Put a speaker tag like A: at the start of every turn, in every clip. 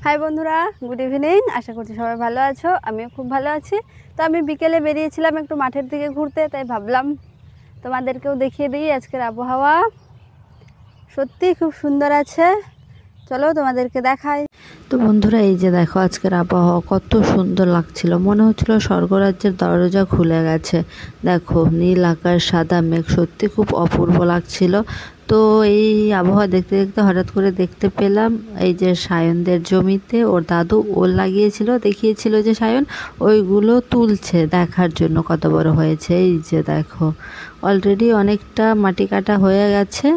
A: High বন্ধুরা, good evening. আশা করছি সবাই ভালো আছো, আমিও খুব ভালো আছি। তো আমি বিকেলে বেরিয়েছিলাম একটু মাঠের দিকে ঘুরতে, তাই ভাবলাম তোমাদেরকেও দেখিয়ে দিই আজকের আবহাওয়া। সত্যি খুব সুন্দর আছে, চলো তোমাদেরকে দেখাই।
B: তো বন্ধুরা, এই যে দেখো আজকের আবহাওয়া কত সুন্দর লাগছিল, মনে হচ্ছিল স্বর্গরাজ্যের দরজা খুলে গেছে। দেখো নীল আকাশ, সাদা মেঘ, সত্যি খুব অপূর্ব লাগছিল। তো এই আবহাওয়া দেখতে দেখতে হঠাৎ করে দেখতে পেলাম এই যে সায়নদের জমিতে ওর দাদু ওল লাগিয়েছিল, দেখিয়েছিল যে সায়ন ওইগুলো তুলছে দেখার জন্য কত বড় হয়েছে। এই যে দেখো অলরেডি অনেকটা মাটি কাটা হয়ে গেছে,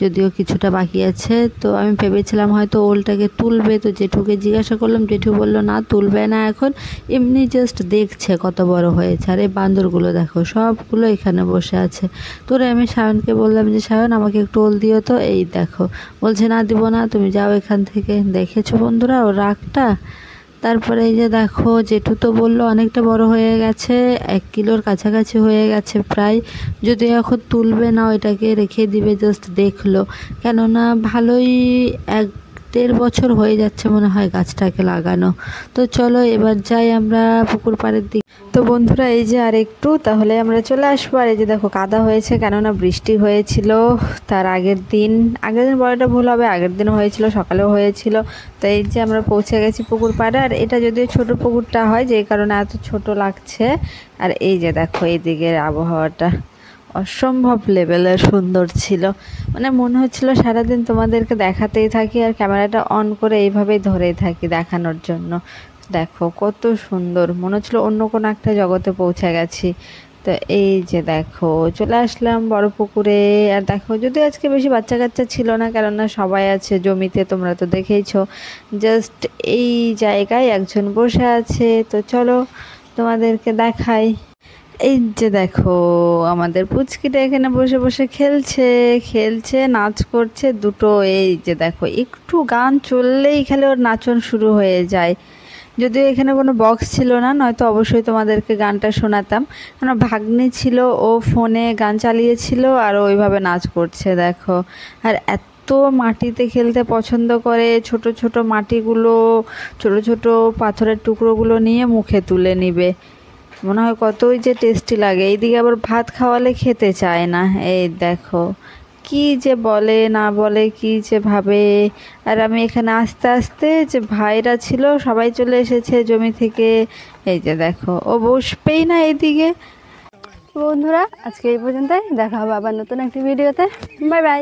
B: যদিও কিছুটা বাকি আছে। তো আমি ভেবেছিলাম হয়তো ওলটাকে তুলবে, তো জেঠুকে জিজ্ঞাসা করলাম, জেঠু বলল না তুলবে না, এখন এমনি জাস্ট দেখছে কত বড় হয়েছে। আর এই বান্দরগুলো দেখো সবগুলো এখানে বসে আছে। তোরে আমি সায়নকে বললাম যে সায়ন আমাকে একটু ওল দিও তো, এই দেখো বলছে না দিব না, তুমি যাও এখান থেকে। দেখেছো বন্ধুরা ওর রাগটা। তারপরে এই যে দেখো জেঠু তো বললো অনেকটা বড় হয়ে গেছে, 1 কিলোর কাছাকাছি হয়ে গেছে প্রায়, যদি এখন তুলবে না ওইটাকে রেখে দিবে, জাস্ট দেখলো। কেননা ভালোই 1-1.5 বছর হয়ে যাচ্ছে মনে হয় গাছটাকে লাগানো। তো চলো এবার যাই আমরা পুকুর পাড়ের দিকে।
A: তো বন্ধুরা এই যে আর একটু তাহলে আমরা চলে আসবো। আর এই যে দেখো কাদা হয়েছে, কেননা বৃষ্টি হয়েছিল তার আগের দিন বলাটা ভুল হবে, আগের দিনও হয়েছিল, সকালেও হয়েছিল। তো এই যে আমরা পৌঁছে গেছি পুকুর পাড়ে। আর এটা যদিও ছোট পুকুরটা হয়, যেই কারণে এত ছোট লাগছে। আর এই যে দেখো এইদিকের আবহাওয়াটা অসম্ভব লেভেলের সুন্দর ছিল, মানে মনে হচ্ছিল সারাদিন তোমাদেরকে দেখাতেই থাকি আর ক্যামেরাটা অন করে এইভাবেই ধরেই থাকি দেখানোর জন্য। দেখো কত সুন্দর, মনে হচ্ছিল অন্য কোনো একটা জগতে পৌঁছে গেছি। তো এই যে দেখো চলে আসলাম বড় পুকুরে। আর দেখো যদি আজকে বেশি বাচ্চা কাচ্চা ছিল না, কেননা সবাই আছে জমিতে, তোমরা তো দেখেইছো। জাস্ট এই জায়গায় একজন বসে আছে, তো চলো তোমাদেরকে দেখাই। এই যে দেখো আমাদের পুচকিটা এখানে বসে বসে খেলছে খেলছে, নাচ করছে দুটো। এই যে দেখো একটু গান চললেই খালি ওর নাচন শুরু হয়ে যায়। যদিও এখানে কোনো বক্স ছিল না, নয়তো অবশ্যই তোমাদেরকে গানটা শোনাতাম, কারণ ভাগ্নি ছিল, ও ফোনে গান চালিয়েছিল আর ওইভাবে নাচ করছে দেখো। আর এত মাটিতে খেলতে পছন্দ করে, ছোট ছোট মাটিগুলো, ছোট ছোট পাথরের টুকরোগুলো নিয়ে মুখে তুলে নিবে, মনে হয় কতই যে টেস্টি লাগে। এইদিকে আবার ভাত খাওয়ালে খেতে চায় না। এই দেখো কি যে বলে না বলে, কি যে ভাবে। আর আমি এখানে আস্তে আস্তে যে ভাইরা ছিল সবাই চলে এসেছে জমি থেকে। এই যে দেখো ও বসবেই না এইদিকে। বন্ধুরা আজকে এই পর্যন্তই, দেখা হবে আবার নতুন একটি ভিডিওতে। Bye bye.